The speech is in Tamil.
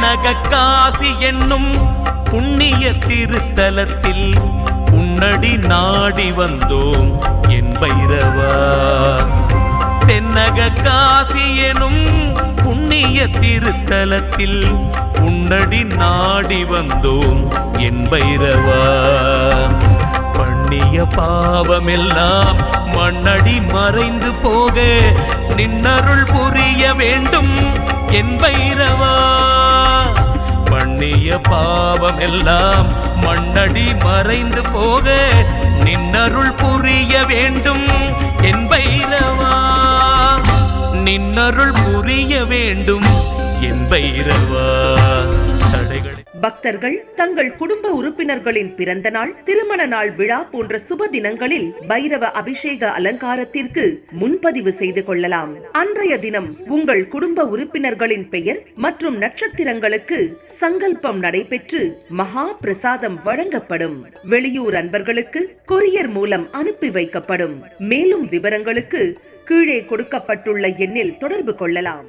தென்னகக்காசி என்னும் புண்ணிய திருத்தலத்தில் உன்னடி நாடி வந்தோம் என் பைரவா. தென்னகக்காசி எனும் புண்ணிய திருத்தலத்தில் உன்னடி நாடி வந்தோம் என் பைரவா. பண்ணிய பாவமெல்லாம் மண்ணடி மறைந்து போக நின்னருள் புரிய வேண்டும் என் பைரவா. பண்ணிய பாவமெல்லாம் மண்ணடி மறைந்து போக நின்னருள் புரிய வேண்டும் என் பைரவா. நின்னருள் புரிய வேண்டும் என் பைரவா. பக்தர்கள் தங்கள் குடும்ப உறுப்பினர்களின் பிறந்த நாள், திருமண நாள் விழா போன்ற சுப தினங்களில் பைரவ அபிஷேக அலங்காரத்திற்கு முன்பதிவு செய்து கொள்ளலாம். அன்றைய தினம் உங்கள் குடும்ப உறுப்பினர்களின் பெயர் மற்றும் நட்சத்திரங்களுக்கு சங்கல்பம் நடைபெற்று மகா பிரசாதம் வழங்கப்படும். வெளியூர் அன்பர்களுக்கு கொரியர் மூலம் அனுப்பி வைக்கப்படும். மேலும் விவரங்களுக்கு கீழே கொடுக்கப்பட்டுள்ள எண்ணில் தொடர்பு கொள்ளலாம்.